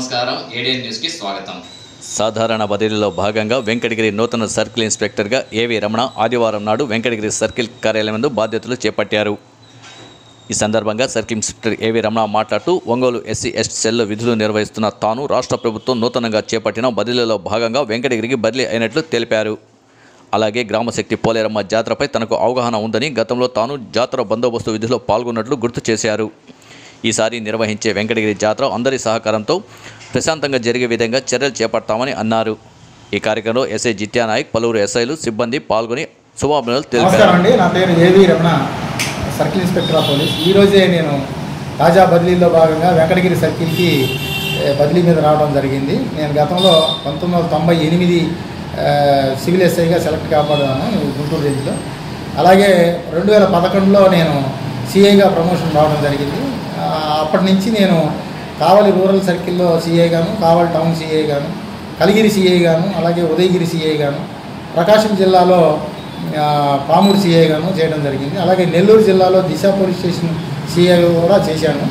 నమస్కారం ADN news కి స్వాగతం. సాధారణ బదిలీలో భాగంగా వెంకటగిరి నూతన సర్కిల్ ఇన్స్పెక్టర్గా ఏవి రమణ ఆదివారం నాడు వెంకటగిరి సర్కిల్ కార్యాలయం నందు బాధ్యతలు చేపట్టారు. ఈ సందర్భంగా సర్కిల్ ఇన్స్పెక్టర్ ఏవి రమణ మాట్లాడుతూ ఒంగోలు ఎస్సీ ఎస్టీ సెల్లో విధులు నిర్వహిస్తున్న తాను రాష్ట్ర ప్రభుత్వం నూతనంగా చేపట్టిన బదిలీలో భాగంగా వెంకటగిరికి బదిలీ అయినట్లు తెలిపారు. అలాగే గ్రామశక్తి పోలేరమ్మ జాతరపై తనకు అవగాహన ఉందని, గతంలో తాను జాతర బందోబస్తు విధిలో పాల్గొన్నట్లు గుర్తు చేశారు. ఈసారి నిర్వహించే వెంకటగిరి జాతర అందరి సహకారంతో ప్రశాంతంగా జరిగే విధంగా చర్యలు చేపడతామని అన్నారు. ఈ కార్యక్రమంలో ఎస్ఐ జిత్యా నాయక్, పలువురు ఎస్ఐలు, సిబ్బంది పాల్గొని శుభాభినందనలు తెలిపారు. నా పేరు ఏవి Ramana, circle inspector of police. ఈరోజే నేను తాజా బదిలీలో భాగంగా వెంకటగిరి సర్కిల్కి బదిలీ మీద రావడం జరిగింది. నేను గతంలో 1998 సివిల్ ఎస్ఐగా సెలెక్ట్ కాబడ్డాను గుంటూరు రేంజ్లో. అలాగే 2011లో నేను సిఐగా ప్రమోషన్ రావడం జరిగింది. అప్పటి నుంచి నేను కావలి రూరల్ సర్కిల్లో సిఐ గాను, కావలి టౌన్ సిఐ గాను, కలిగిరి సిఐ గాను, అలాగే ఉదయగిరి సిఐ గాను, ప్రకాశం జిల్లాలో పామూరు సిఐ గాను చేయడం జరిగింది. అలాగే నెల్లూరు జిల్లాలో దిశ పోలీస్ స్టేషన్ సిఐ కూడా చేశాను.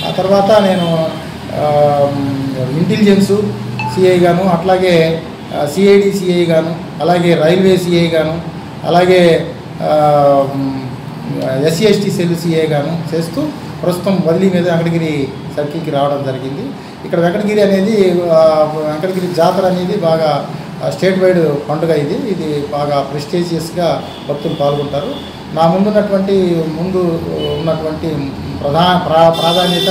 ఆ తర్వాత నేను ఇంటెలిజెన్సు సిఐ గాను, అట్లాగే సిఐడి సిఐ గాను, అలాగే రైల్వే సిఐ గాను, అలాగే ఎస్సీ ఎస్టీ సెల్ సిఐ గాను చేస్తూ ప్రస్తుతం బదిలీ మీద వెంకటగిరి సర్కిల్కి రావడం జరిగింది. ఇక్కడ వెంకటగిరి అనేది వెంకటగిరి జాతర అనేది బాగా స్టేట్ వైడ్ పండుగ. ఇది బాగా ప్రెస్టీజియస్గా భక్తులు పాల్గొంటారు. నా ముందు ఉన్నటువంటి ప్రాధాన్యత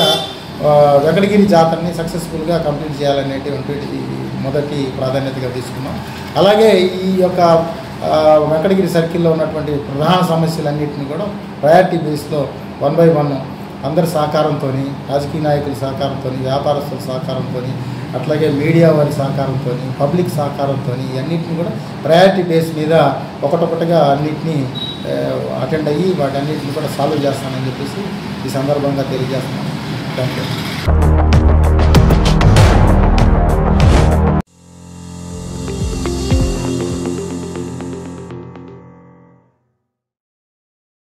వెంకటగిరి జాతరని సక్సెస్ఫుల్గా కంప్లీట్ చేయాలనేటువంటి మొదటి ప్రాధాన్యతగా తీసుకున్నాం. అలాగే ఈ యొక్క వెంకటగిరి సర్కిల్లో ఉన్నటువంటి ప్రధాన సమస్యలన్నింటినీ కూడా ప్రయారిటీ బేస్లో 1 by 1 అందరి సహకారంతో, రాజకీయ నాయకుల సహకారంతో, వ్యాపారస్తుల సహకారంతో, అట్లాగే మీడియా వారి సహకారంతో, పబ్లిక్ సహకారంతో అన్నింటినీ కూడా ప్రయారిటీ బేస్ మీద ఒకటొకటిగా అన్నింటినీ అటెండ్ అయ్యి వాటన్నింటిని కూడా సాల్వ్ చేస్తానని చెప్పేసి ఈ సందర్భంగా తెలియజేస్తున్నాను. Thank you.